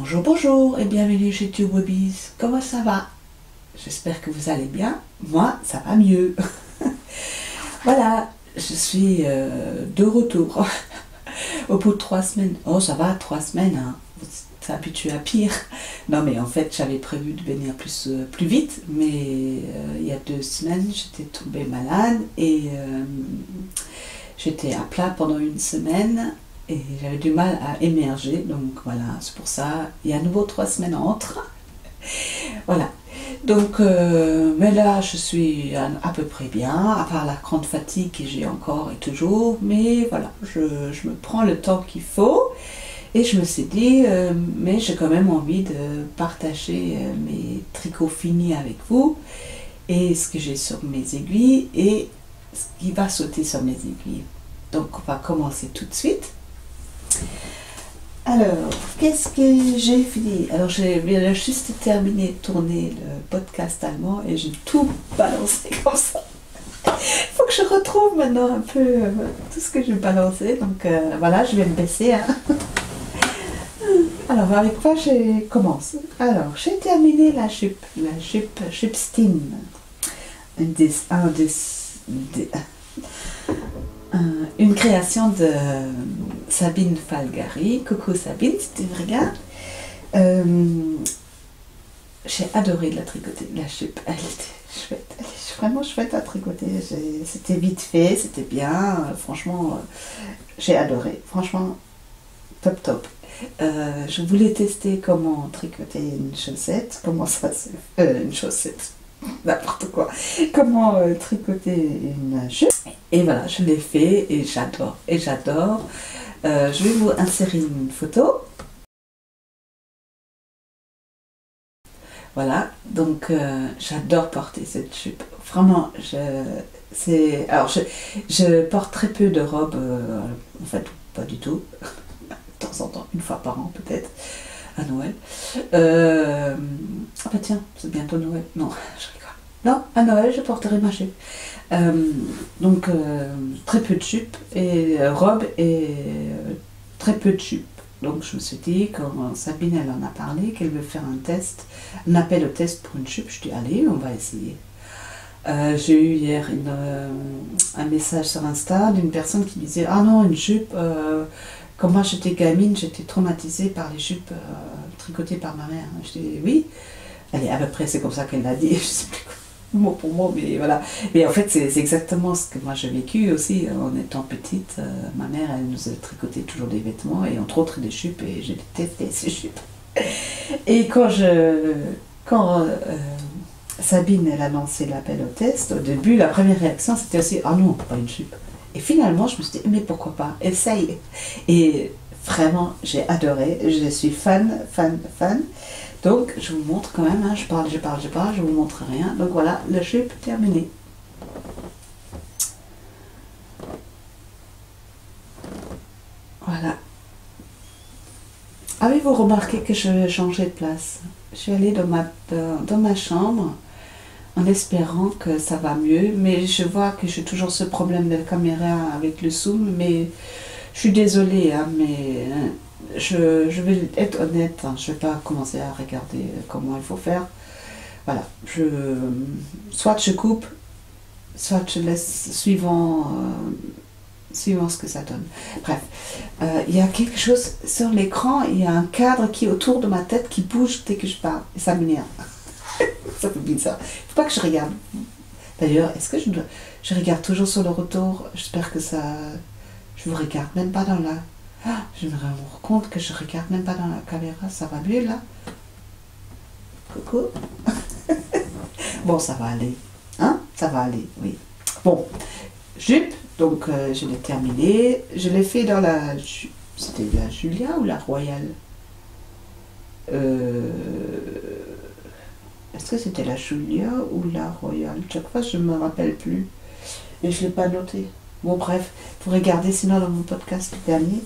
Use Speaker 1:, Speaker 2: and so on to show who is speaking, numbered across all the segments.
Speaker 1: Bonjour, bonjour et bienvenue chez TubeWebbies. Comment ça va? J'espère que vous allez bien. Moi, ça va mieux. Voilà, je suis de retour au bout de 3 semaines. Oh, ça va, 3 semaines, hein. Vous êtes habitué à pire. Non, mais en fait, j'avais prévu de venir plus vite, mais il y a 2 semaines, j'étais tombée malade et j'étais à plat pendant 1 semaine. Et j'avais du mal à émerger, donc voilà, c'est pour ça, il y a à nouveau 3 semaines entre. Voilà, donc, mais là, je suis à peu près bien, à part la grande fatigue que j'ai encore et toujours, mais voilà, je me prends le temps qu'il faut, et je me suis dit, mais j'ai quand même envie de partager mes tricots finis avec vous, et ce que j'ai sur mes aiguilles, et ce qui va sauter sur mes aiguilles. Donc, on va commencer tout de suite. Alors, qu'est-ce que j'ai fini? Alors, j'ai juste terminé de tourner le podcast allemand et j'ai tout balancé comme ça. Il faut que je retrouve maintenant un peu tout ce que j'ai balancé. Donc, voilà, je vais me baisser. Hein. Alors, avec quoi je commence? Alors, j'ai terminé la jupe Schüpstein. Une création de Sabine Falgari. Coucou Sabine, si tu me regardes. J'ai adoré la tricoter, la jupe. Elle était chouette, elle est vraiment chouette à tricoter. C'était vite fait, c'était bien. Franchement, j'ai adoré. Franchement, top top. Je voulais tester comment tricoter une chaussette. Comment ça se fait une chaussette. N'importe quoi. Comment tricoter une jupe. Et voilà, je l'ai fait et j'adore. Et j'adore. Je vais vous insérer une photo. Voilà, donc j'adore porter cette jupe. Vraiment, je porte très peu de robes, en fait, pas du tout. De temps en temps, 1 fois par an peut-être, à Noël. Ah bah tiens, c'est bientôt Noël. Non, je rigole. Non, à Noël, je porterai ma jupe. Donc, très peu de jupes et robes et très peu de jupes. Donc, je me suis dit, quand Sabine, elle en a parlé, qu'elle veut faire un test, un appel au test pour une jupe, je dis, allez, on va essayer. J'ai eu hier un message sur Insta d'une personne qui disait, ah non, une jupe, quand moi j'étais gamine, j'étais traumatisée par les jupes tricotées par ma mère. Je dis, oui. Allez, à peu près, c'est comme ça qu'elle l'a dit, je sais plus quoi. Mot pour mot, mais voilà. Mais en fait, c'est exactement ce que moi j'ai vécu aussi en étant petite. Ma mère, elle nous a tricoté toujours des vêtements et entre autres des jupes et j'ai détesté ces jupes. Et quand Sabine, elle a lancé l'appel au test, au début, la première réaction c'était aussi ah non, pas une jupe. Et finalement, je me suis dit mais pourquoi pas, essaye. Et vraiment, j'ai adoré, je suis fan. Donc, je vous montre quand même, hein, je parle, je vous montre rien. Donc voilà, la jupe terminée. Voilà. Avez-vous remarqué que je vais changer de place? Je suis allée dans ma chambre en espérant que ça va mieux, mais je vois que j'ai toujours ce problème de caméra avec le zoom, mais je suis désolée, hein, mais... Je vais être honnête, hein, je ne vais pas commencer à regarder comment il faut faire. Voilà, soit je coupe, soit je laisse suivant ce que ça donne. Bref, il y a quelque chose sur l'écran, il y a un cadre qui est autour de ma tête qui bouge dès que je parle, et ça m'énerve. Ça fait bizarre. Il ne faut pas que je regarde. D'ailleurs, est-ce que je regarde toujours sur le retour? J'espère que ça... Je ne vous regarde même pas dans la... Ah, je me rends compte que je regarde même pas dans la caméra, ça va mieux là? Coucou. Bon, ça va aller, hein? Ça va aller, oui. Bon, jupe, donc je l'ai terminée, je l'ai fait dans la... C'était la Julia ou la Royale? Est-ce que c'était la Julia ou la Royale? Chaque fois, je ne me rappelle plus, et je ne l'ai pas noté. Bon bref, vous pourrez regarder sinon dans mon podcast dernier,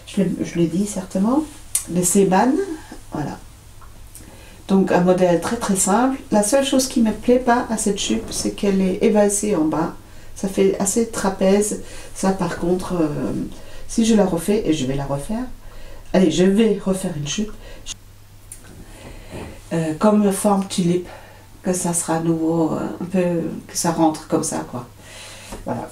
Speaker 1: je l'ai dit certainement, le Seban, voilà. Donc un modèle très très simple. La seule chose qui ne me plaît pas à cette jupe, c'est qu'elle est évincée en bas. Ça fait assez trapèze. Ça par contre, si je la refais, et je vais la refaire, allez, je vais refaire une jupe, comme forme tulipe, que ça sera à nouveau un peu, que ça rentre comme ça, quoi. Voilà.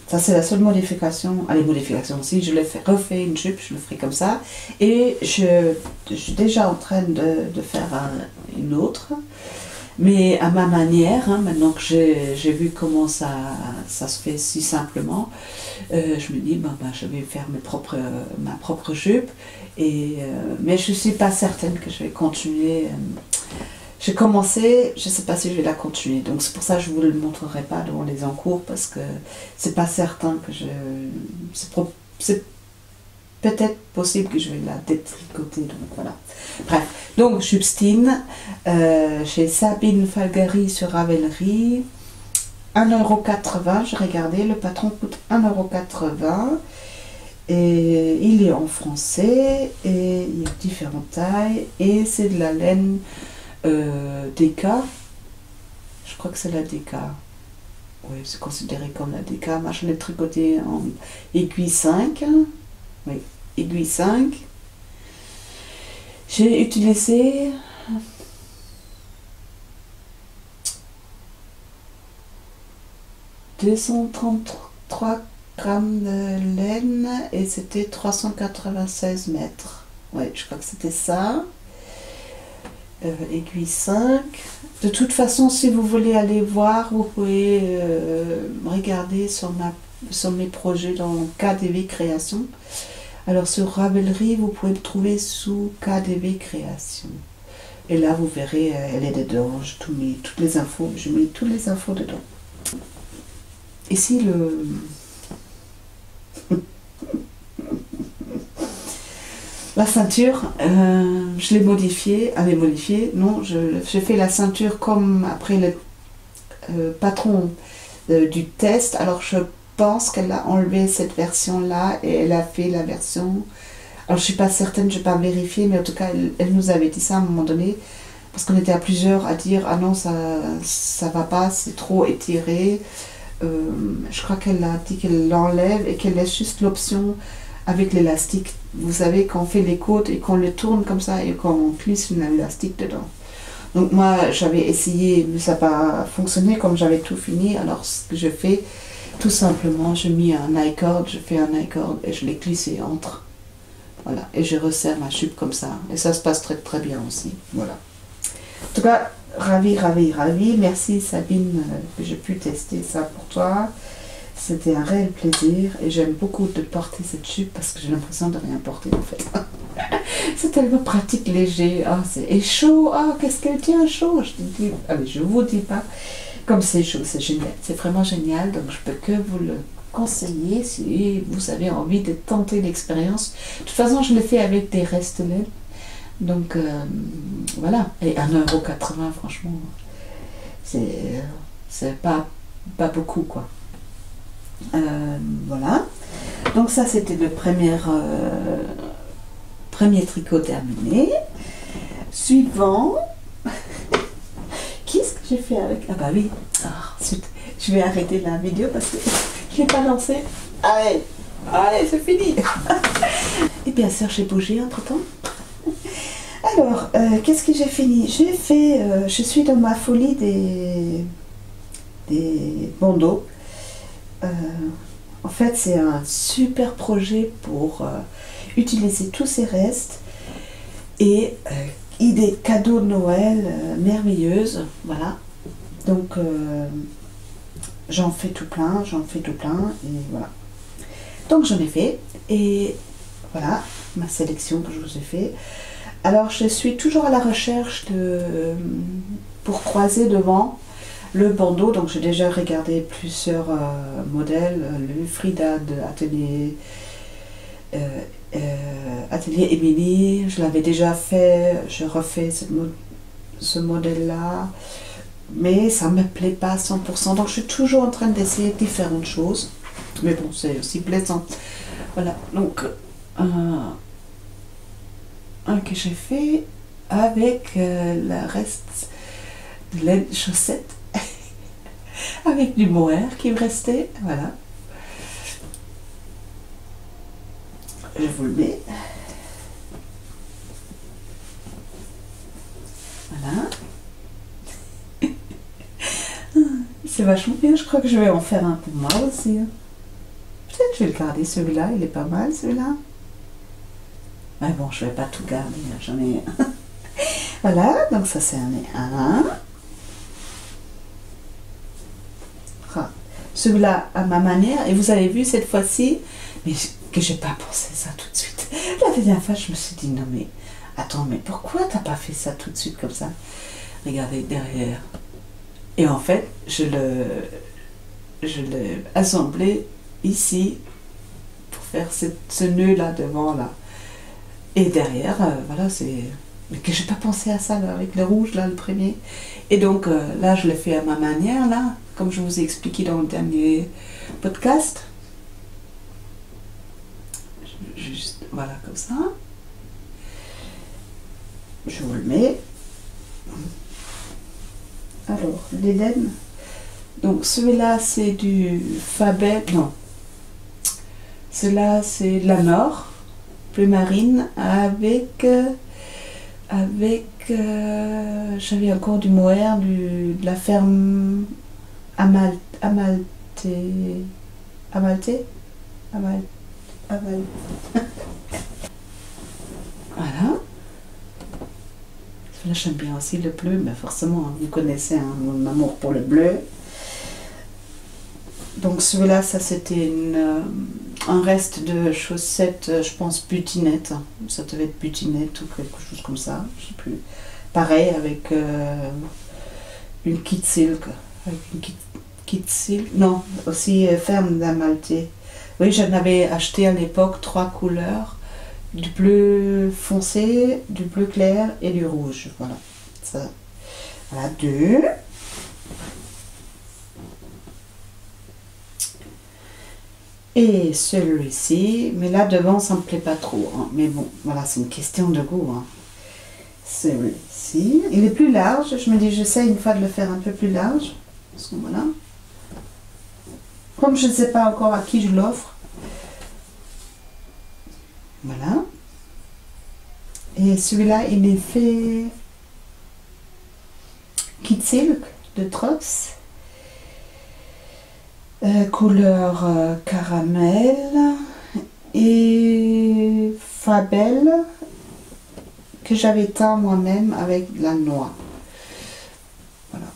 Speaker 1: Ça, c'est la seule modification. Allez, modification aussi, je l'ai fait, refait une jupe, je le ferai comme ça. Et je suis déjà en train de faire une autre, mais à ma manière, hein, maintenant que j'ai vu comment ça se fait si simplement, je me dis, bah, je vais faire ma propre jupe. Mais je ne suis pas certaine que je vais continuer. J'ai commencé, je ne sais pas si je vais la continuer, donc c'est pour ça que je ne vous le montrerai pas devant les encours, parce que c'est pas certain que c'est peut-être possible que je vais la détricoter, donc voilà. Bref, donc Jupstine, chez Sabine Falgari sur Ravelry, 1,80 €, j'ai regardé, le patron coûte 1,80 €, et il est en français, et il y a différentes tailles, et c'est de la laine DK, je crois que c'est la DK, oui, c'est considéré comme la DK. Moi je l'ai tricoté en aiguille 5, oui, aiguille 5. J'ai utilisé 233 grammes de laine et c'était 396 mètres, oui, je crois que c'était ça. Aiguille 5. De toute façon, si vous voulez aller voir, vous pouvez regarder sur mes projets dans KDV Création. Alors sur Ravelry, vous pouvez me trouver sous KDV Création. Et là, vous verrez, elle est dedans. J'ai tout mis, toutes les infos. Je mets toutes les infos dedans. Ici, la ceinture, je l'ai modifiée, non, j'ai fait la ceinture comme après le patron du test. Alors je pense qu'elle a enlevé cette version-là et elle a fait la version, alors je ne suis pas certaine, je n'ai pas vérifié, mais en tout cas elle nous avait dit ça à un moment donné, parce qu'on était à plusieurs à dire, ah non, ça va pas, c'est trop étiré. Je crois qu'elle a dit qu'elle l'enlève et qu'elle laisse juste l'option avec l'élastique. Vous savez, quand on fait les côtes et qu'on le tourne comme ça et qu'on glisse une élastique dedans. Donc moi, j'avais essayé, mais ça n'a pas fonctionné comme j'avais tout fini. Alors ce que je fais, tout simplement, je mets un I-cord, je fais un I-cord et je l'ai glissé entre. Voilà, et je resserre ma jupe comme ça. Et ça se passe très très bien aussi. Voilà. En tout cas, ravi. Merci Sabine que j'ai pu tester ça pour toi. C'était un réel plaisir et j'aime beaucoup de porter cette jupe parce que j'ai l'impression de rien porter en fait. C'est tellement pratique, léger. Oh, et chaud, oh, qu'est-ce qu'elle tient chaud. Je vous dis pas, comme c'est chaud, c'est génial. C'est vraiment génial, donc je peux que vous le conseiller si vous avez envie de tenter l'expérience. De toute façon, je le fais avec des restes laine. Donc voilà, et 1,80 €, franchement, c'est pas beaucoup quoi. Voilà, donc ça c'était le premier tricot terminé. Suivant, qu'est-ce que j'ai fait avec, ah bah oui, ensuite je vais arrêter la vidéo parce que je l'ai pas lancé. Allez c'est fini. Et bien sûr j'ai bougé entre temps. Alors, qu'est-ce que j'ai fini? J'ai fait, je suis dans ma folie des bandeaux. En fait, c'est un super projet pour utiliser tous ces restes et idée cadeau de Noël merveilleuse. Voilà. Donc, j'en fais tout plein et voilà. Donc, j'en ai fait et voilà ma sélection que je vous ai fait. Alors, je suis toujours à la recherche pour croiser devant le bandeau. Donc, j'ai déjà regardé plusieurs modèles. Le Frida de Atelier Émilie, je l'avais déjà fait. Je refais ce modèle-là. Mais ça ne me plaît pas à 100%. Donc, je suis toujours en train d'essayer différentes choses. Mais bon, c'est aussi plaisant. Voilà. Donc, un que j'ai fait avec le reste de laine chaussette avec du mohair qui me restait, voilà. Je vous le mets. C'est vachement bien, je crois que je vais en faire un pour moi aussi. Peut-être je vais le garder celui-là, il est pas mal celui-là. Mais bon, je vais pas tout garder, j'en ai... Voilà, donc ça c'est un. Ah, celui-là à ma manière, et vous avez vu cette fois-ci, mais que j'ai pas pensé ça tout de suite. La dernière fois, je me suis dit, non mais, attends, mais pourquoi t'as pas fait ça tout de suite comme ça? Regardez derrière. Et en fait, je l'ai assemblé ici pour faire ce nœud là devant là. Et derrière, voilà, c'est... Mais que j'ai pas pensé à ça là, avec le rouge là, le premier. Et donc là, je l'ai fait à ma manière là, comme je vous ai expliqué dans le dernier podcast. Juste, voilà, comme ça. Je vous le mets. Alors, les laines. Donc celui-là, c'est du Fabel. Non. Celui-là, c'est de la Nord, bleu marine, avec j'avais encore du mohair de la ferme Amalté. Amalté. Voilà. Là, j'aime bien aussi le bleu, mais forcément, vous connaissez mon amour pour le bleu. Donc celui-là, ça c'était un reste de chaussettes, je pense butinette. Ça devait être butinette ou quelque chose comme ça, je sais plus. Pareil avec une kit silk. Avec une kit silk. Non, aussi ferme d'Amalté. Oui, j'en avais acheté à l'époque 3 couleurs. Du bleu foncé, du bleu clair et du rouge. Voilà. Ça. Voilà, 2. Et celui-ci, mais là devant ça me plaît pas trop, hein. Mais bon, voilà, c'est une question de goût, hein. Celui-ci, il est plus large, je me dis j'essaie une fois de le faire un peu plus large, parce que voilà. Comme je ne sais pas encore à qui je l'offre, voilà. Et celui-là, il est fait kit silk de Trox. Couleur caramel et Fabel que j'avais teint moi-même avec de la noix. Voilà.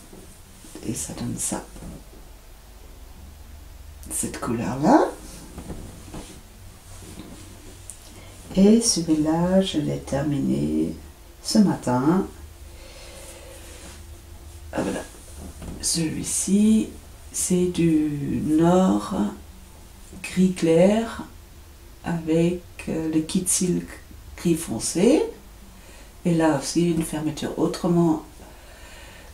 Speaker 1: Et ça donne ça. Cette couleur-là. Et celui-là, je l'ai terminé ce matin. Ah, voilà. Celui-ci, c'est du Nord gris clair avec le kit silk gris foncé. Et là aussi une fermeture autrement.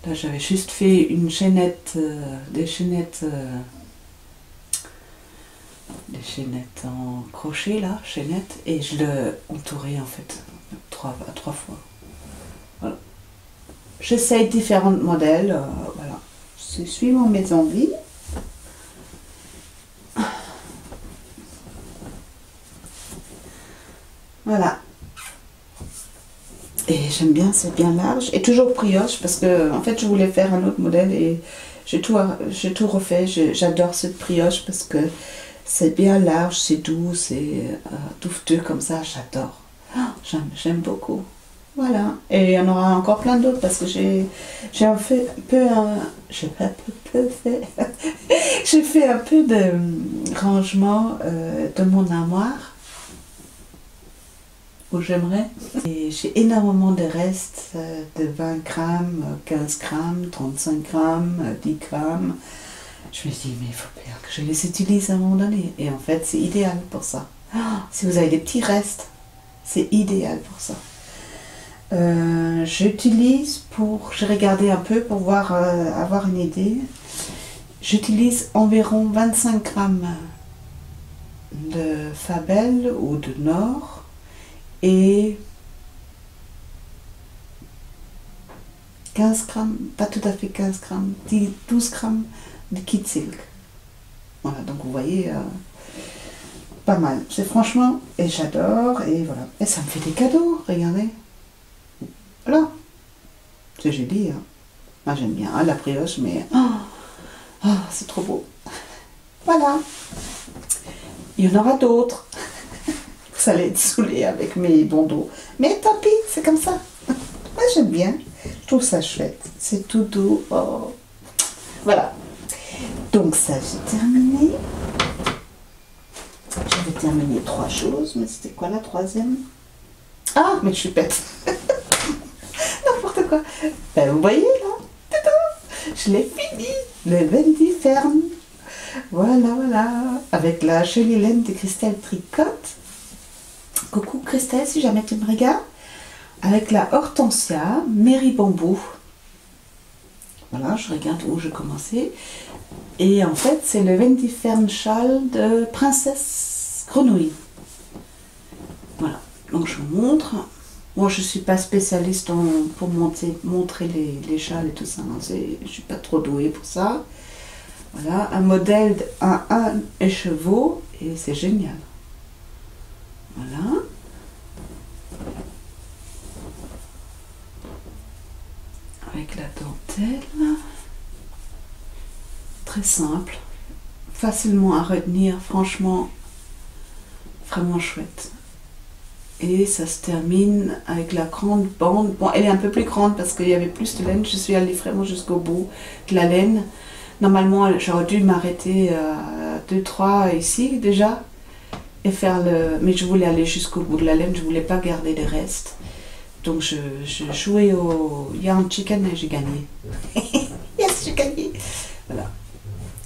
Speaker 1: Là j'avais juste fait une chaînette, des chaînettes en crochet là, chaînette, et je l'ai entouré en fait à trois fois. Voilà. J'essaye différents modèles, voilà. C'est suivant mes envies. Voilà. Et j'aime bien, c'est bien large. Et toujours brioche, parce que en fait je voulais faire un autre modèle et j'ai tout refait. J'adore cette brioche parce que c'est bien large, c'est doux, c'est douveteux comme ça, j'adore. J'aime beaucoup. Voilà. Et il y en aura encore plein d'autres parce que j'ai fait j'ai fait un peu de rangement de mon armoire où j'aimerais. Et j'ai énormément de restes de 20 grammes, 15 grammes, 35 grammes, 10 grammes. Je me dis, mais il faut bien que je les utilise à un moment donné. Et en fait, c'est idéal pour ça. Si vous avez des petits restes, c'est idéal pour ça. J'utilise j'ai regardé un peu pour voir, avoir une idée. J'utilise environ 25 grammes de Fabel ou de Nord et 15 grammes, pas tout à fait 15 grammes, 12 grammes de kit silk. Voilà, donc vous voyez, pas mal. C'est franchement, et j'adore, et voilà. Et ça me fait des cadeaux, regardez. Voilà. C'est joli, hein. Moi j'aime bien la brioche, mais Ah, c'est trop beau. Voilà. Il y en aura d'autres. Vous allez être saoulés avec mes bandeaux. Mais tant pis, c'est comme ça. Moi, j'aime bien. Je trouve ça chouette. C'est tout doux. Oh. Voilà. Donc ça, j'ai terminé. J'avais terminé 3 choses, mais c'était quoi la troisième? Ah, mais je suis bête. N'importe quoi. Ben, vous voyez là, je l'ai fini. Le Wendy Fern. Voilà, voilà. Avec la jolie laine de Christelle Tricotte. Coucou Christelle, si jamais tu me regardes. Avec la Hortensia, Mairie Bambou. Voilà, je regarde où je commençais. Et en fait, c'est le Wendy Fern châle de Princesse Grenouille. Voilà, donc je vous montre. Moi, je ne suis pas spécialiste pour montrer les châles et tout ça. Je ne suis pas trop douée pour ça. Voilà, un modèle un écheveau et c'est génial. Voilà. Avec la dentelle. Très simple. Facilement à retenir, franchement. Vraiment chouette. Et ça se termine avec la grande bande. Bon, elle est un peu plus grande parce qu'il y avait plus de laine. Je suis allée vraiment jusqu'au bout de la laine. Normalement, j'aurais dû m'arrêter à 2-3 ici déjà. Et faire le... Mais je voulais aller jusqu'au bout de la laine. Je ne voulais pas garder les restes. Donc je jouais au Yarn Chicken et j'ai gagné. Yes, j'ai gagné. Voilà.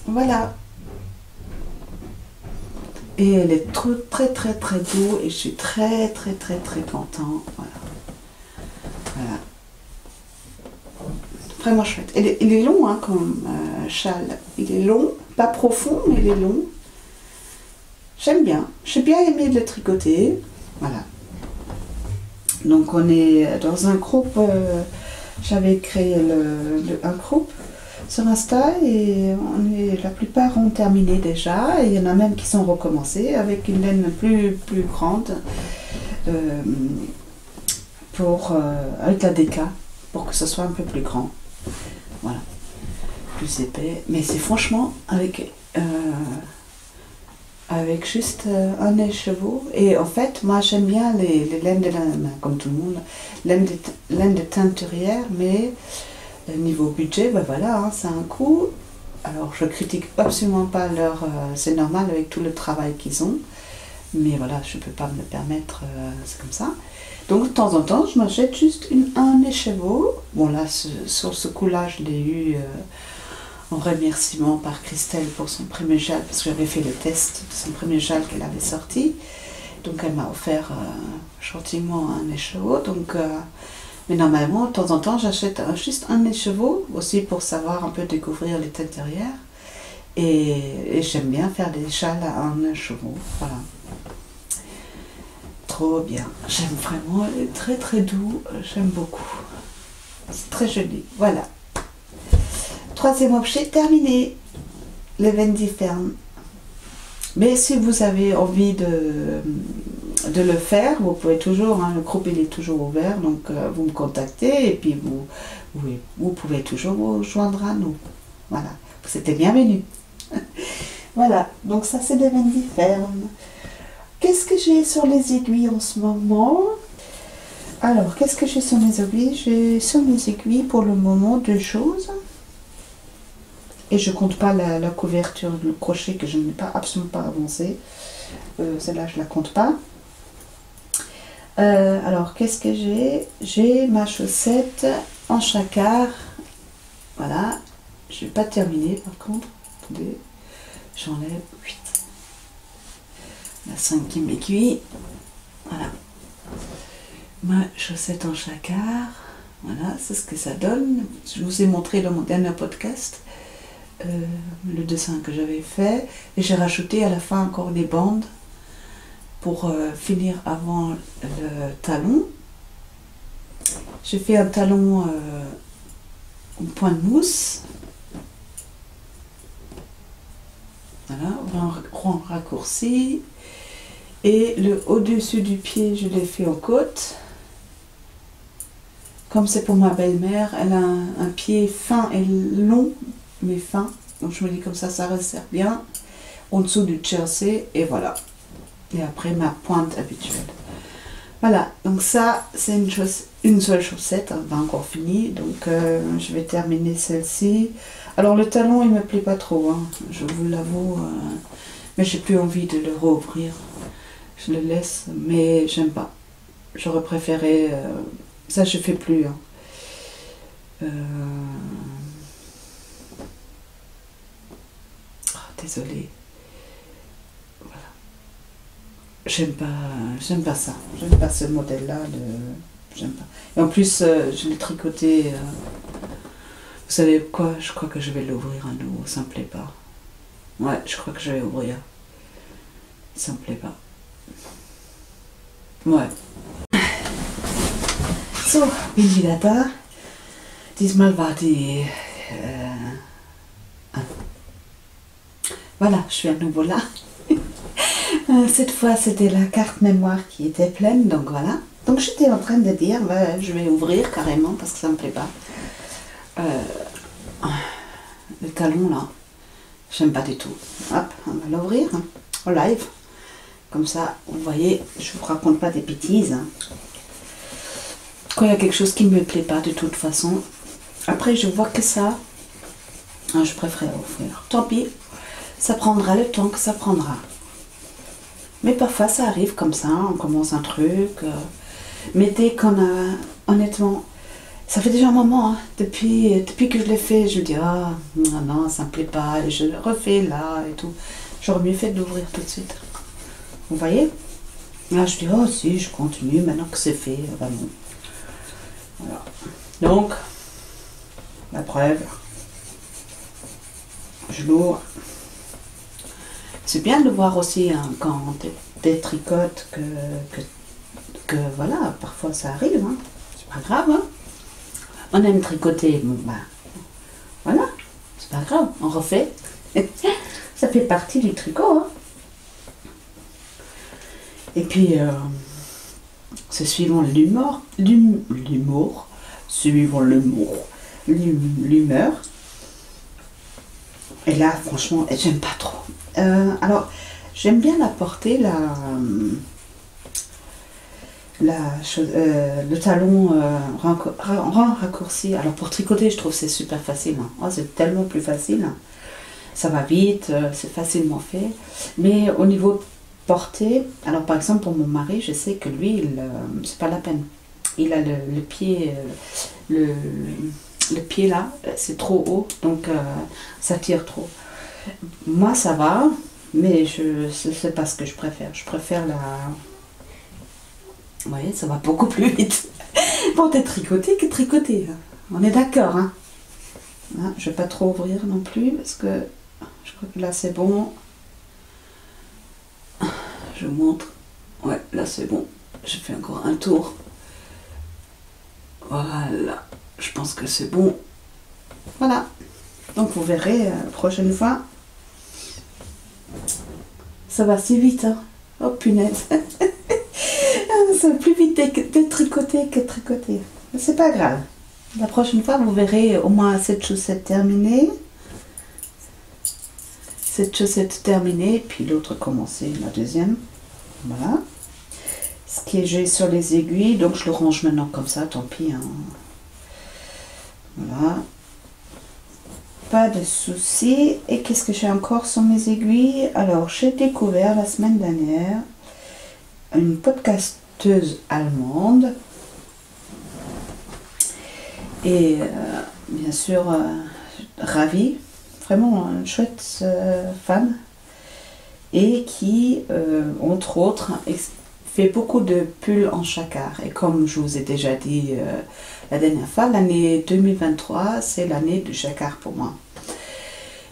Speaker 1: Voilà. Et elle est très doux et je suis très content. Voilà. Voilà. Vraiment chouette. Il est long hein, comme châle. Il est long, pas profond, mais il est long. J'aime bien. J'ai bien aimé le tricoter. Voilà. Donc on est dans un groupe. J'avais créé un groupe sur Insta et la plupart ont terminé déjà et il y en a même qui sont recommencés avec une laine plus grande avec la déca pour que ce soit un peu plus grand, voilà, plus épais, mais c'est franchement avec juste un écheveau. Et en fait moi j'aime bien les laines de laine, comme tout le monde, laine de teinturière, mais niveau budget, ben voilà, hein, c'est un coût. Alors je critique absolument pas c'est normal avec tout le travail qu'ils ont, mais voilà, je ne peux pas me le permettre, c'est comme ça. Donc de temps en temps, je m'achète juste un écheveau. Bon là, sur ce coup-là, je l'ai eu en remerciement par Christelle pour son premier châle, parce que j'avais fait le test de son premier châle qu'elle avait sorti. Donc elle m'a offert gentiment un écheveau. Donc mais normalement, de temps en temps, j'achète juste un écheveau, aussi pour savoir un peu découvrir les têtes derrière. Et j'aime bien faire des châles à un écheveau. Voilà. Trop bien. J'aime vraiment, il est très doux. J'aime beaucoup. C'est très joli. Voilà. Troisième objet terminé. Le Wendy Fern. Mais si vous avez envie de le faire, vous pouvez toujours, hein, le groupe il est toujours ouvert, donc vous me contactez et puis vous pouvez toujours vous joindre à nous. Voilà, vous êtes bienvenus. Voilà, donc ça c'est le Wendy Fern. Qu'est-ce que j'ai sur les aiguilles en ce moment? Alors, qu'est-ce que j'ai sur mes aiguilles? J'ai sur mes aiguilles pour le moment 2 choses. Et je compte pas la couverture, le crochet que je n'ai absolument pas avancé. Celle-là, je la compte pas. Alors, qu'est-ce que j'ai? J'ai ma chaussette en jacquard. Voilà. Je n'ai pas terminé par contre. Attendez. J'enlève 8. La 5e aiguille. Voilà. Ma chaussette en jacquard. Voilà, c'est ce que ça donne. Je vous ai montré dans mon dernier podcast. Le dessin que j'avais fait et j'ai rajouté à la fin encore des bandes pour finir avant le talon. J'ai fait un talon en point de mousse, voilà, un rond raccourci, et le au-dessus du pied je l'ai fait en côte. Comme c'est pour ma belle-mère, elle a un pied fin et long mais fin, Donc je me dis comme ça resserre bien en dessous du jersey et voilà. Et après ma pointe habituelle. Voilà, donc ça c'est une seule chaussette, hein, pas encore finie, donc je vais terminer celle-ci. Alors le talon il me plaît pas trop, hein, je vous l'avoue, mais j'ai plus envie de le rouvrir. Je le laisse, mais j'aime pas. J'aurais préféré, ça je fais plus. Hein. Oh, désolée. J'aime pas ça. J'aime pas ce modèle-là. J'aime pas. Et en plus, je l'ai tricoté. Vous savez quoi? Je crois que je vais l'ouvrir à nouveau. Ça me plaît pas. Ouais, je crois que je vais ouvrir. Ça me plaît pas. Ouais. So, bin wieder da. Diesmal war die. Voilà, je suis à nouveau là. Cette fois, c'était la carte mémoire qui était pleine, donc voilà. Donc j'étais en train de dire, bah, je vais ouvrir carrément parce que ça me plaît pas. Le talon là, j'aime pas du tout. Hop, on va l'ouvrir hein, en live. Comme ça, vous voyez, je vous raconte pas des bêtises. Hein. Quand il y a quelque chose qui me plaît pas de toute façon, après je vois que ça, je préfère ouvrir. Tant pis, ça prendra le temps que ça prendra. Mais parfois ça arrive comme ça, on commence un truc. Mais dès qu'on a, honnêtement, ça fait déjà un moment, hein, depuis que je l'ai fait, je me dis, ah non, ça me plaît pas, et je le refais là et tout. J'aurais mieux fait de l'ouvrir tout de suite. Vous voyez? Là je dis, oh si, je continue, maintenant que c'est fait, ben non. Voilà. Donc, la preuve, je l'ouvre. C'est bien de voir aussi hein, quand tu tricotes que voilà, parfois ça arrive, hein. C'est pas grave. Hein. On aime tricoter, bon bah voilà, c'est pas grave, on refait. Ça fait partie du tricot. Hein. Et puis, c'est suivant l'humour, suivant l'humeur. Et là, franchement, j'aime pas trop. Alors, j'aime bien la porter, le talon raccourci. Alors, pour tricoter, je trouve que c'est super facile. Hein. Oh, c'est tellement plus facile. Ça va vite, c'est facilement fait. Mais au niveau portée, alors par exemple, pour mon mari, je sais que lui, c'est pas la peine. Il a le pied, le pied là, c'est trop haut, donc ça tire trop. Moi ça va, mais c'est pas ce que je préfère. Je préfère la... Vous voyez, ça va beaucoup plus vite pour te tricoter que tricoter. On est d'accord, hein. Je vais pas trop ouvrir non plus, parce que je crois que là c'est bon. Je vous montre. Ouais, là c'est bon. Je fais encore un tour. Voilà. Je pense que c'est bon. Voilà. Donc vous verrez, prochaine fois. Ça va si vite, hein. Oh punaise. Ça va plus vite de tricoter que de tricoter. Mais c'est pas grave. La prochaine fois, vous verrez au moins cette chaussette terminée. Cette chaussette terminée, puis l'autre commencer, la deuxième. Voilà. Ce qui j'ai sur les aiguilles, donc je le range maintenant comme ça, tant pis. Hein. Voilà. Pas de souci. Et qu'est-ce que j'ai encore sur mes aiguilles? Alors, j'ai découvert la semaine dernière une podcasteuse allemande. Et bien sûr, ravie. Vraiment une chouette femme. Et qui, entre autres, fait beaucoup de pulls en jacquard. Et comme je vous ai déjà dit la dernière fois, l'année 2023, c'est l'année du jacquard pour moi.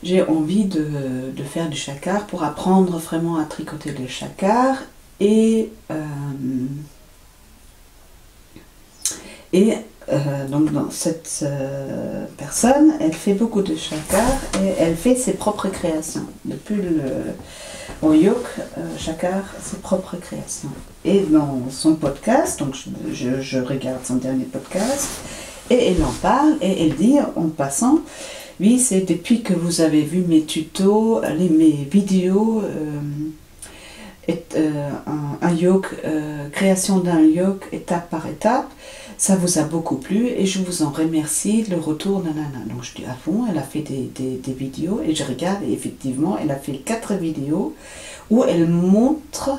Speaker 1: J'ai envie de faire du jacquard pour apprendre vraiment à tricoter le jacquard. Donc dans cette personne, elle fait beaucoup de jacquard et elle fait ses propres créations. De pulls au yoke, jacquard, ses propres créations. Et dans son podcast, donc je regarde son dernier podcast, et elle en parle, et elle dit en passant, Oui, c'est depuis que vous avez vu mes tutos, mes vidéos, un yoke, création d'un yoke étape par étape, ça vous a beaucoup plu et je vous en remercie, le retour, nanana. Donc je dis, ah bon, elle a fait des vidéos et je regarde et effectivement, elle a fait 4 vidéos où elle montre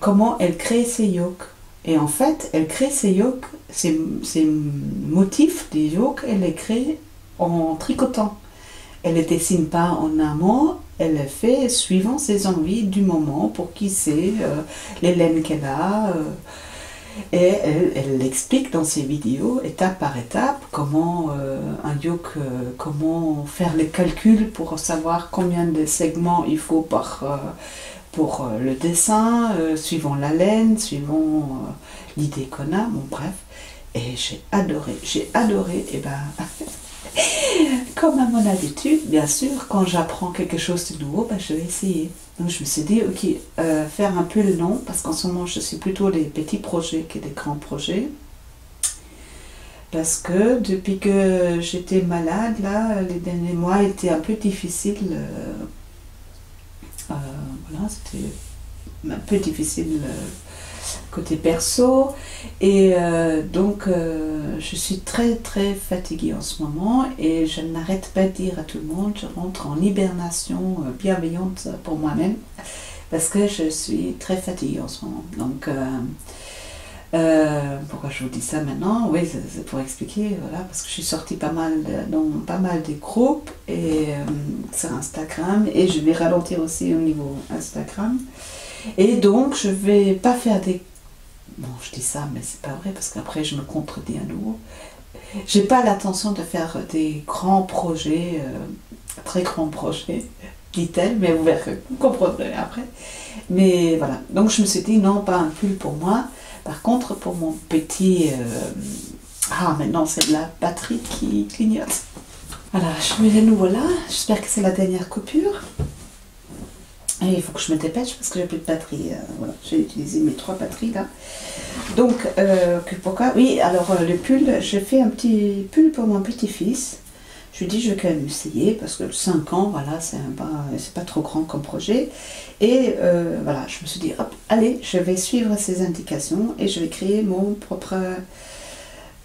Speaker 1: comment elle crée ses yokes. Et en fait, elle crée ses yokes, ses motifs des yokes, elle les crée en tricotant. Elle ne les dessine pas en amont, elle les fait suivant ses envies du moment pour qui c'est, les laines qu'elle a. Et elle explique dans ses vidéos, étape par étape, comment un yoke, comment faire les calculs pour savoir combien de segments il faut pour le dessin, suivant la laine, suivant l'idée qu'on a, bon bref. Et j'ai adoré, et ben, comme à mon habitude, bien sûr, quand j'apprends quelque chose de nouveau, ben, je vais essayer. Donc je me suis dit, ok, faire un pull long, parce qu'en ce moment je suis plutôt des petits projets que des grands projets. Parce que depuis que j'étais malade, là, les derniers mois étaient un peu difficiles. Voilà, c'était un peu difficile côté perso et donc je suis très très fatiguée en ce moment et je n'arrête pas de dire à tout le monde, je rentre en hibernation bienveillante pour moi-même parce que je suis très fatiguée en ce moment. Donc pourquoi je vous dis ça maintenant? Oui, c'est pour expliquer, voilà, parce que je suis sortie pas mal dans pas mal des groupes et sur Instagram et je vais ralentir aussi au niveau Instagram. Et donc je vais pas faire des... Bon, je dis ça, mais c'est pas vrai parce qu'après je me contredis à nouveau. J'ai pas l'intention de faire des grands projets, très grands projets, dit-elle, mais vous comprendrez après. Mais voilà, donc je me suis dit non, pas un pull pour moi. Par contre, pour mon petit... Ah, maintenant c'est la batterie qui clignote. Voilà, je mets les nouveau là. J'espère que c'est la dernière coupure. Et il faut que je me dépêche parce que j'ai plus de batterie. Voilà, j'ai utilisé mes 3 batteries là. Donc, pourquoi? Oui, alors le pull, j'ai fait un petit pull pour mon petit-fils. Je lui dis, je vais quand même essayer parce que 5 ans, voilà, c'est pas trop grand comme projet. Et voilà, je me suis dit, hop, allez, je vais suivre ces indications et je vais créer mon propre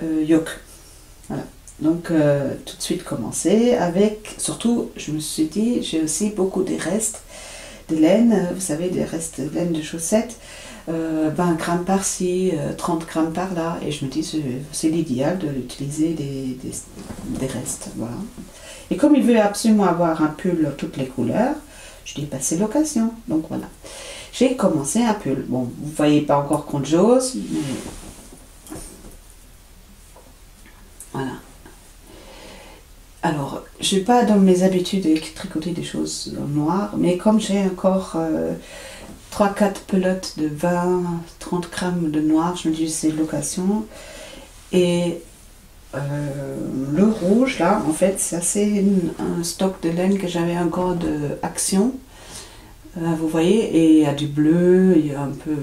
Speaker 1: yoke. Voilà. Donc, tout de suite commencer avec, surtout, je me suis dit, j'ai aussi beaucoup des restes de laine, vous savez, des restes de laine de chaussettes, 20 grammes par-ci, 30 grammes par-là, et je me dis c'est l'idéal de l'utiliser des restes, voilà. Et comme il veut absolument avoir un pull toutes les couleurs, je dis bah, c'est l'occasion, donc voilà. J'ai commencé un pull, bon, vous voyez pas encore grand chose, mais voilà. Alors, je n'ai pas dans mes habitudes de tricoter des choses en noir, mais comme j'ai encore 3-4 pelotes de 20-30 grammes de noir, je me dis c'est l'occasion. Et le rouge, là, en fait, c'est un stock de laine que j'avais encore de Action. Vous voyez, et il y a du bleu, il y a un peu...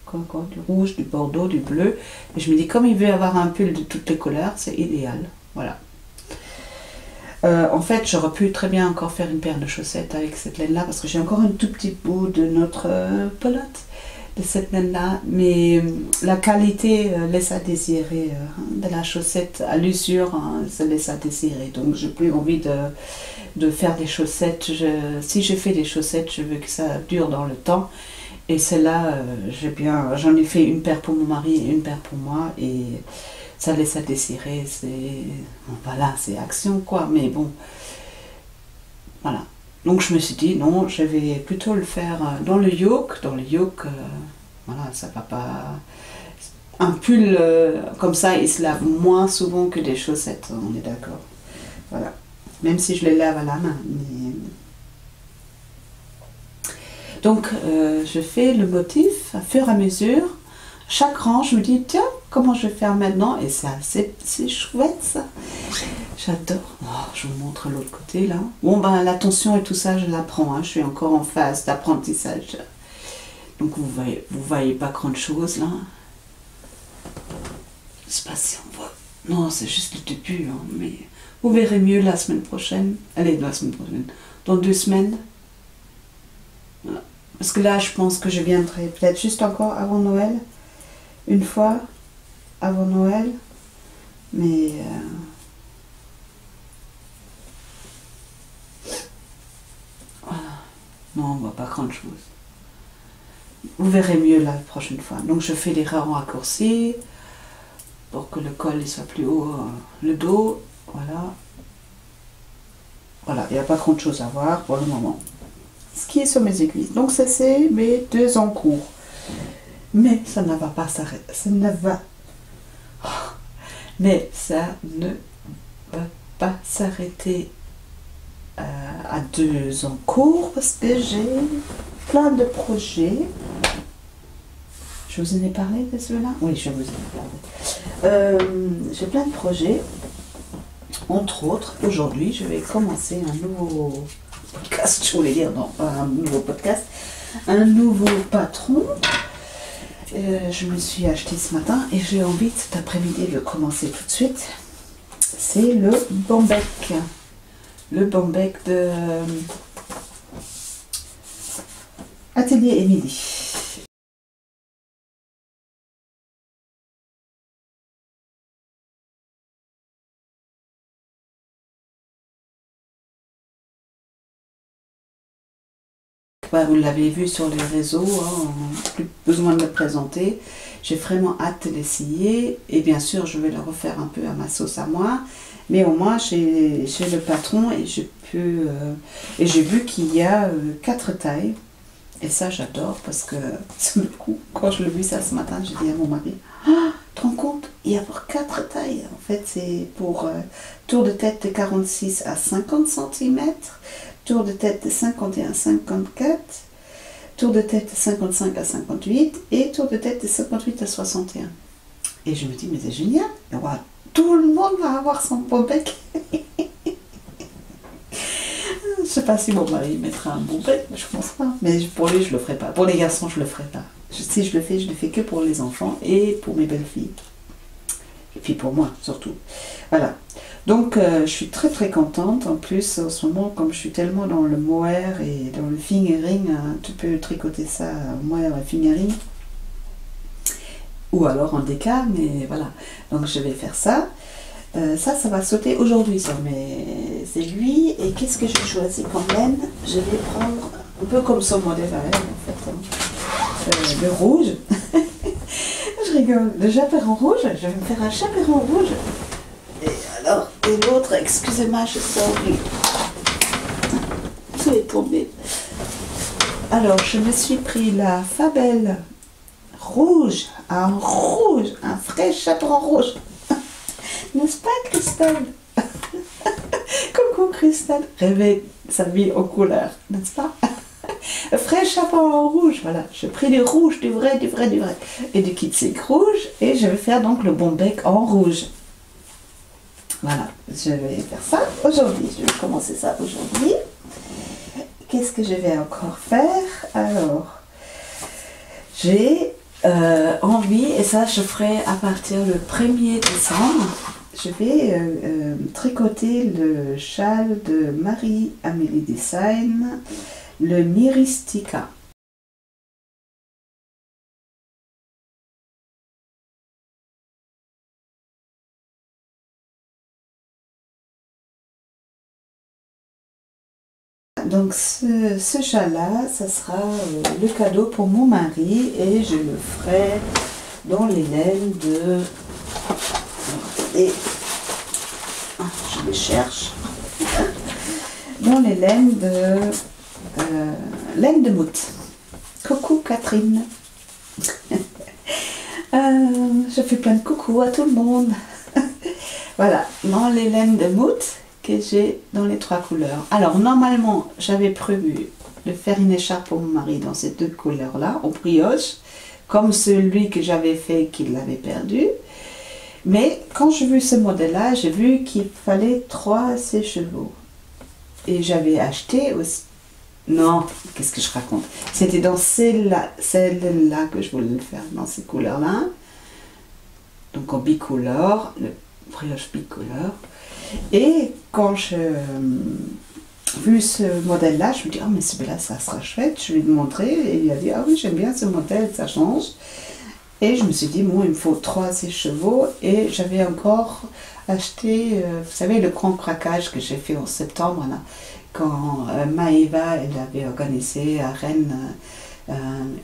Speaker 1: Quoi, du rouge, du bordeaux, du bleu. Et je me dis, comme il veut avoir un pull de toutes les couleurs, c'est idéal. Voilà. En fait, j'aurais pu très bien encore faire une paire de chaussettes avec cette laine-là, parce que j'ai encore un tout petit bout de notre pelote de cette laine-là, mais la qualité laisse à désirer de la chaussette à l'usure, hein, ça laisse à désirer. Donc, j'ai plus envie de faire des chaussettes. Si je fais des chaussettes, je veux que ça dure dans le temps. Et celle-là, j'en ai fait une paire pour mon mari et une paire pour moi, et ça laisse à désirer, bon, voilà, c'est Action quoi, mais bon, voilà. Donc je me suis dit, non, je vais plutôt le faire dans le yoke, voilà, ça va pas... Un pull comme ça, il se lave moins souvent que des chaussettes, on est d'accord, voilà. Même si je les lave à la main, mais... Donc je fais le motif à fur et à mesure. Chaque rang, je me dis, tiens, comment je vais faire maintenant? Et ça, c'est chouette, ça. J'adore. Oh, je vous montre l'autre côté, là. Bon, ben, la tension et tout ça, je l'apprends. Hein. Je suis encore en phase d'apprentissage. Donc, vous voyez pas grand chose, là. Je sais pas si on voit. Non, c'est juste le début, hein, mais... Vous verrez mieux la semaine prochaine. Allez, la semaine prochaine. Dans 2 semaines. Voilà. Parce que là, je pense que je viendrai peut-être juste encore avant Noël. Une fois avant Noël. Mais... voilà. Non, on ne voit pas grand chose. Vous verrez mieux la prochaine fois. Donc je fais les rangs raccourcis pour que le col il soit plus haut, le dos, voilà. Voilà, il n'y a pas grand chose à voir pour le moment. Ce qui est sur mes aiguilles. Donc ça c'est mes 2 en cours. Mais ça ne va pas s'arrêter. Ça ne va... Mais ça ne va pas s'arrêter à 2 en cours parce que j'ai plein de projets. Je vous en ai parlé de cela? Oui, je vous en ai parlé. J'ai plein de projets. Entre autres, aujourd'hui, je vais commencer un nouveau podcast. Je voulais dire, non, pas un nouveau podcast. Un nouveau patron. Je me suis acheté ce matin et j'ai envie cet après-midi de commencer tout de suite. C'est le Bombec. Le Bombec de Atelier Émilie. Vous l'avez vu sur les réseaux, hein, plus besoin de le présenter. J'ai vraiment hâte de l'essayer et bien sûr je vais le refaire un peu à ma sauce à moi. Mais au moins j'ai le patron et je peux et j'ai vu qu'il y a 4 tailles et ça j'adore parce que sur le coup quand je l'ai vu ça ce matin j'ai dit à mon mari, ah, tu te rends compte, il y a pour 4 tailles. En fait c'est pour tour de tête de 46 à 50 cm. Tour de tête de 51 à 54, tour de tête de 55 à 58 et tour de tête de 58 à 61. Et je me dis, mais c'est génial, tout le monde va avoir son Bombec. Je ne sais pas si mon mari mettra un Bombec, je pense pas. Mais pour lui, je le ferai pas. Pour les garçons, je le ferai pas. Si je le fais que pour les enfants et pour mes belles-filles. Et puis pour moi, surtout. Voilà. Donc, je suis très très contente. En plus, en ce moment, comme je suis tellement dans le mohair et dans le fingering, tu peux tricoter ça mohair et fingering. Ou alors en déca, mais voilà. Donc, je vais faire ça. Ça va sauter aujourd'hui sur mes aiguilles. Et qu'est-ce que j'ai choisi comme laine? Je vais prendre un peu comme son modèle à elle, en fait. Le rouge. Je rigole. Le chaperon rouge. Je vais me faire un chaperon rouge. Alors, et l'autre, excusez-moi, je sors du... Tout est tombé. Alors, je me suis pris la Fabelle rouge, un vrai chaperon rouge. N'est-ce pas, Christelle? Coucou, Christelle. Rêver sa vie aux couleurs, n'est-ce pas? Un vrai chaperon rouge, voilà. J'ai pris du rouge, du vrai. Et du kitsik rouge. Et je vais faire donc le Bombec en rouge. Voilà, je vais faire ça aujourd'hui. Je vais commencer ça aujourd'hui. Qu'est-ce que je vais encore faire? Alors, j'ai envie, et ça je ferai à partir du 1er décembre, je vais tricoter le châle de Marie-Amélie Design, le Myristica. Donc ce châle-là, ça sera le cadeau pour mon mari et je le ferai dans les laines de... Et je les cherche. Dans les laines de moute. Coucou Catherine. Je fais plein de coucou à tout le monde. Voilà, dans les laines de moute que j'ai dans les 3 couleurs. Alors normalement j'avais prévu de faire une écharpe pour mon mari dans ces 2 couleurs là, en brioche, comme celui que j'avais fait qu'il l'avait perdu. Mais quand j'ai vu ce modèle là, j'ai vu qu'il fallait 3 sèche-chevaux. Et j'avais acheté aussi... Non, qu'est-ce que je raconte? C'était dans celle-là que je voulais le faire, dans ces couleurs là. Donc en bicolore, brioche bicolore. Et quand j'ai vu ce modèle-là, je me dis, oh mais celui-là, ça sera chouette. Je lui ai montré et il a dit, ah oui, j'aime bien ce modèle, ça change. Et je me suis dit, bon, il me faut 3 sèche-chevaux. Et j'avais encore acheté, vous savez, le grand craquage que j'ai fait en septembre, là, quand Maëva, elle avait organisé à Rennes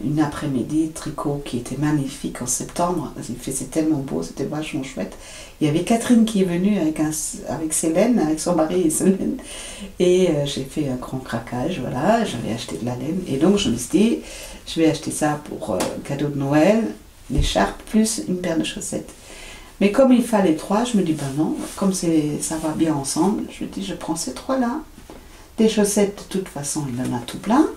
Speaker 1: une après-midi tricot qui était magnifique en septembre. Il faisait tellement beau, c'était vachement chouette. Il y avait Catherine qui est venue avec Célène, avec son mari et Célène. Et j'ai fait un grand craquage, voilà, j'avais acheté de la laine. Et donc je me suis dit, je vais acheter ça pour cadeau de Noël, l'écharpe plus une paire de chaussettes. Mais comme il fallait 3, je me dis, ben non, comme ça va bien ensemble, je me dis, je prends ces 3-là. Des chaussettes, de toute façon, il en a tout plein.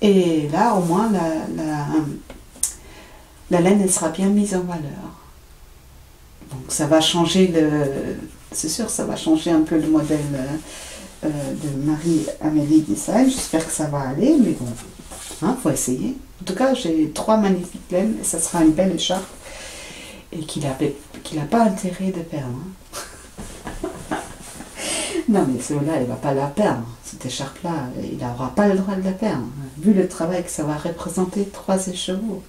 Speaker 1: Et là, au moins, la laine, elle sera bien mise en valeur. Donc ça va changer c'est sûr, ça va changer un peu le modèle de Marie-Amélie Design. J'espère que ça va aller, mais bon, hein, faut essayer. En tout cas, j'ai 3 magnifiques laines et ça sera une belle écharpe et qu'il n'a pas intérêt de perdre. Hein. Non, mais celui-là, il ne va pas la perdre. Cette écharpe-là, il n'aura pas le droit de la perdre. Vu le travail que ça va représenter, 3 chevaux.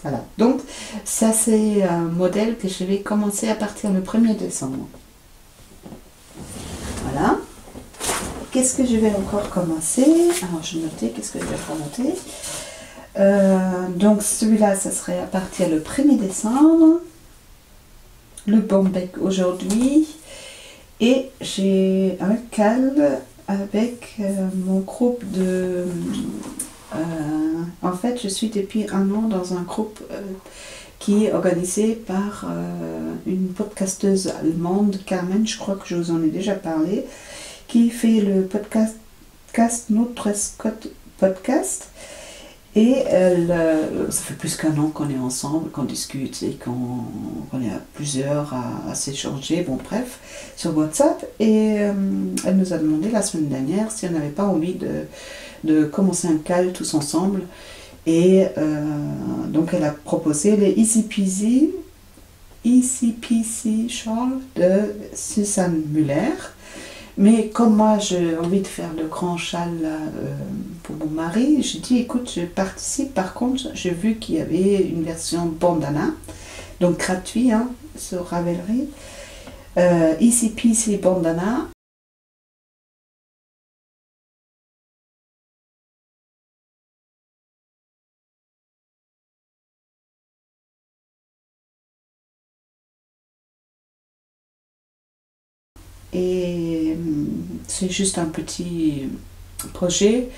Speaker 1: Voilà. Donc, ça, c'est un modèle que je vais commencer à partir le 1er décembre. Voilà. Qu'est-ce que je vais encore commencer? Alors, je vais noter, qu'est-ce que je vais remonter? Donc, celui-là, ça serait à partir le 1er décembre. Le Bombec aujourd'hui. Et j'ai un cal avec mon groupe de... en fait, je suis depuis un an dans un groupe qui est organisé par une podcasteuse allemande, Carmen, je crois que je vous en ai déjà parlé, qui fait le podcast Notre Scott Podcast. Et ça fait plus qu'un an qu'on est ensemble, qu'on discute et qu'on est à plusieurs à s'échanger, bon bref, sur WhatsApp. Et elle nous a demandé la semaine dernière si on n'avait pas envie de commencer un cal tous ensemble. Et donc elle a proposé les Easy Peasy Shawls de Suzanne Müller. Mais comme moi j'ai envie de faire le grand châle là, pour mon mari, j'ai dit écoute, je participe. Par contre, j'ai vu qu'il y avait une version bandana, donc gratuit hein, sur Ravelry. Easy Peasy Bandana. Et c'est juste un petit projet.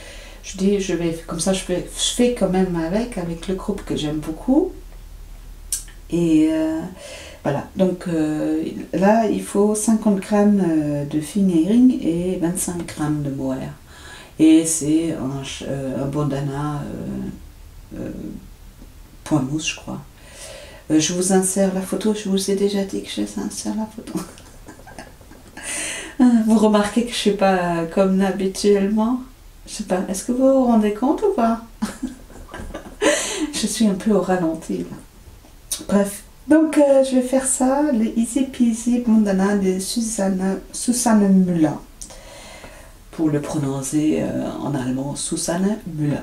Speaker 1: Je dis, je vais comme ça, je fais quand même avec le groupe que j'aime beaucoup. Et voilà, donc là, il faut 50 grammes de fingering et 25 grammes de mohair. Et c'est un bandana point mousse, je crois. Je vous insère la photo, je vous ai déjà dit que je vous insère la photo. Vous remarquez que je ne suis pas comme habituellement. Je sais pas, est-ce que vous vous rendez compte ou pas? Je suis un peu au ralenti là. Bref, donc je vais faire ça, les Easy Peasy Bandana de Susanne Müller. Pour le prononcer en allemand, Susanne Müller.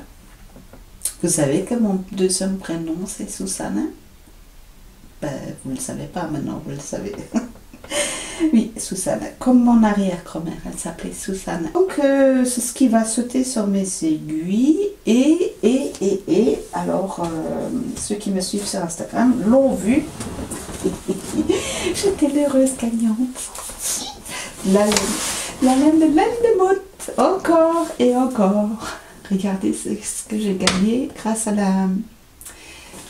Speaker 1: Vous savez que mon deuxième prénom c'est Susanne? Ben, vous ne le savez pas maintenant, vous le savez. Oui, Susanne, comme mon arrière-grand-mère, elle s'appelait Susanne. Donc, c'est ce qui va sauter sur mes aiguilles. Et alors, ceux qui me suivent sur Instagram l'ont vu. J'étais l'heureuse gagnante. La laine de Motte, encore et encore. Regardez ce que j'ai gagné grâce à la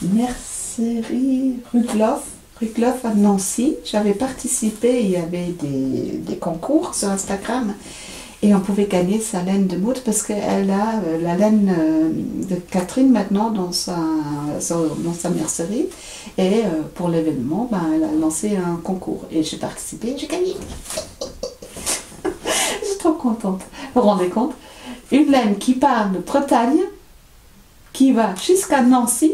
Speaker 1: mercerie Rugloff à Nancy. J'avais participé, il y avait des concours sur Instagram et on pouvait gagner sa laine de Motte parce qu'elle a la laine de Catherine maintenant dans sa mercerie et pour l'événement, ben, elle a lancé un concours et j'ai participé, j'ai gagné. Je suis trop contente. Vous vous rendez compte? Une laine qui part de Bretagne, qui va jusqu'à Nancy,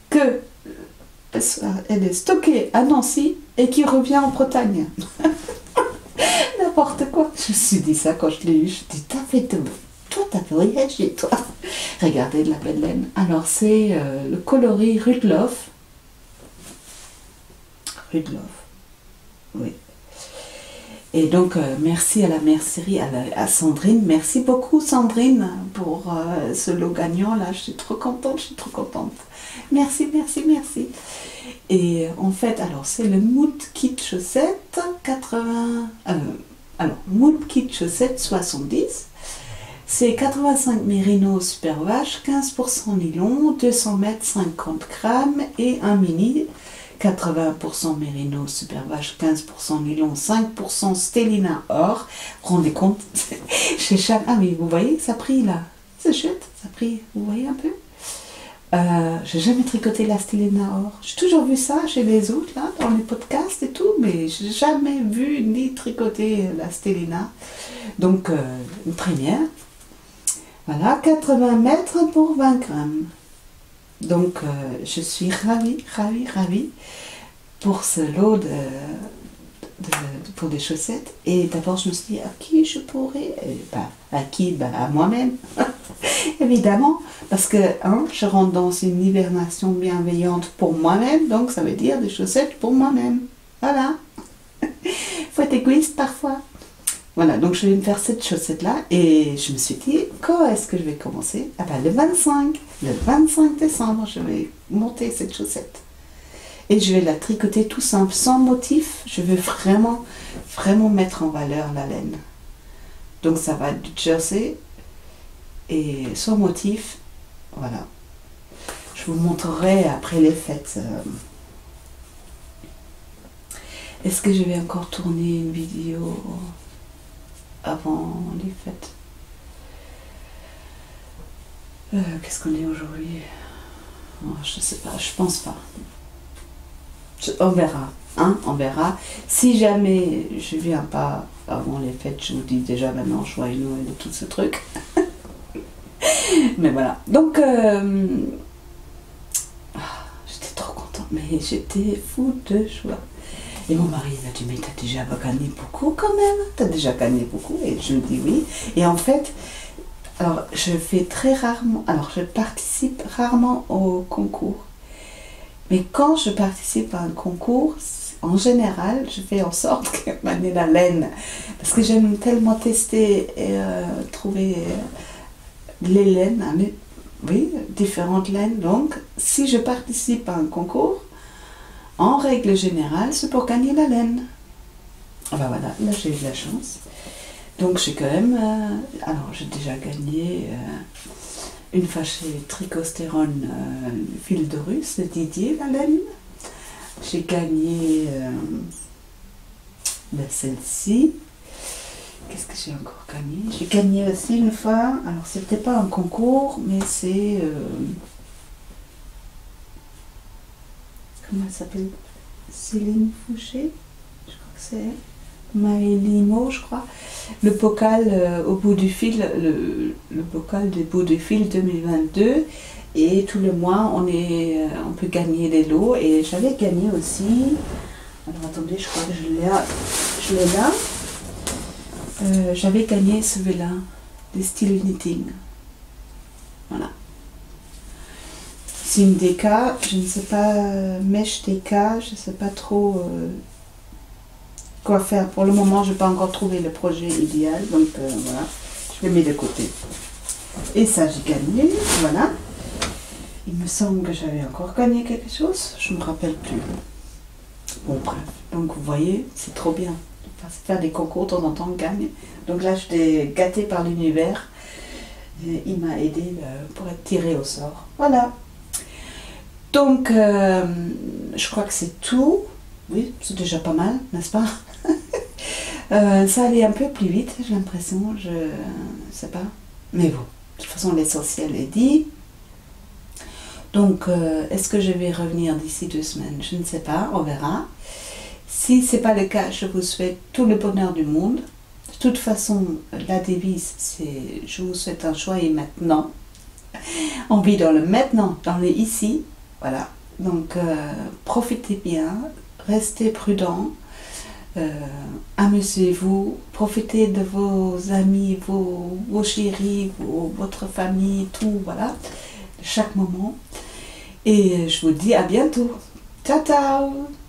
Speaker 1: que elle est stockée à Nancy et qui revient en Bretagne. N'importe quoi. Je me suis dit ça quand je l'ai eu. Je me dis, t'as fait tout. Toi, t'as voyagé, toi. Regardez de la belle laine. Alors, c'est le coloris Rudloff. Rudloff. Oui. Et donc, merci à la mercerie, à Sandrine. Merci beaucoup, Sandrine, pour ce lot gagnant. Là, je suis trop contente, je suis trop contente. Merci, merci, merci. Et en fait, alors, c'est le Mood Kit Chaussette 80... alors, Mood Kit Chaussette 70. C'est 85 mérinos super vache, 15% nylon, 200 mètres, 50 grammes et un mini. 80% mérinos super vache, 15% nylon, 5% stélina or. Vous vous rendez compte? Chez chaque... Ah oui, vous voyez, ça brille là. C'est chouette, ça brille. Vous voyez un peu? J'ai jamais tricoté la stélina or. J'ai toujours vu ça chez les autres, là, dans les podcasts et tout, mais j'ai jamais vu ni tricoter la stélina. Donc, une première. Voilà, 80 mètres pour 20 grammes. Donc, je suis ravie, ravie, ravie pour ce lot pour des chaussettes. Et d'abord, je me suis dit, à qui je pourrais? À qui? À moi-même, évidemment. Parce que, je rentre dans une hibernation bienveillante pour moi-même. Donc, ça veut dire des chaussettes pour moi-même. Voilà. Faut être égoïste parfois. Voilà, donc je vais me faire cette chaussette-là et je me suis dit, quand est-ce que je vais commencer? Ah ben le 25 décembre, je vais monter cette chaussette. Et je vais la tricoter tout simple, sans motif. Je veux vraiment, vraiment mettre en valeur la laine. Donc ça va être du jersey et sans motif, voilà. Je vous montrerai après les fêtes. Est-ce que je vais encore tourner une vidéo avant les fêtes? Qu'est-ce qu'on est aujourd'hui? Je sais pas, je pense pas. On verra, on verra. Si jamais je viens pas avant les fêtes, je vous dis déjà maintenant joyeux Noël et tout ce truc. Mais voilà. Donc, j'étais trop contente, mais j'étais fou de joie. Et mon mari m'a dit, mais t'as déjà gagné beaucoup quand même, t'as déjà gagné beaucoup. Et je lui dis oui. Et en fait, alors je fais très rarement, alors je participe rarement au concours. Mais quand je participe à un concours, en général, je fais en sorte que m'amener la laine. Parce que j'aime tellement tester et trouver les laines, oui, différentes laines. Donc, si je participe à un concours, en règle générale, c'est pour gagner la laine. Ah ben voilà, là j'ai eu de la chance. Donc j'ai quand même... alors j'ai déjà gagné une fois chez Tricostérone, fil de russe de Didier, la laine. J'ai gagné celle-ci. Qu'est-ce que j'ai encore gagné? J'ai gagné aussi une fois, alors c'était pas un concours, mais c'est... comment elle s'appelle? Céline Fouché, je crois que c'est Maëlimo, je crois. Le bocal au bout du fil, le bocal du bout du fil 2022. Et tout le mois, on peut gagner des lots. Et j'avais gagné aussi. Alors attendez, je crois que je l'ai là. J'avais gagné celui-là, des styles knitting. Voilà. C'est une DK, je ne sais pas, mèche DK, je ne sais pas trop quoi faire. Pour le moment, je n'ai pas encore trouvé le projet idéal, donc voilà, je le mets de côté. Et ça, j'ai gagné, voilà. Il me semble que j'avais encore gagné quelque chose, je ne me rappelle plus. Bon, bref, donc vous voyez, c'est trop bien. Faire des concours de temps en temps, on gagne. Donc là, j'étais gâtée par l'univers. Il m'a aidé pour être tirée au sort. Voilà. Donc, je crois que c'est tout. Oui, c'est déjà pas mal, n'est-ce pas? Ça allait un peu plus vite, j'ai l'impression. Je sais pas. Mais bon, de toute façon, l'essentiel est dit. Donc, est-ce que je vais revenir d'ici 2 semaines? Je ne sais pas, on verra. Si ce n'est pas le cas, je vous souhaite tout le bonheur du monde. De toute façon, la devise, c'est je vous souhaite un joyeux maintenant. On vit dans le maintenant, dans le ici. Voilà. Donc, profitez bien, restez prudents, amusez-vous, profitez de vos amis, vos chéris, votre famille, tout, voilà, chaque moment. Et je vous dis à bientôt. Ciao, ciao!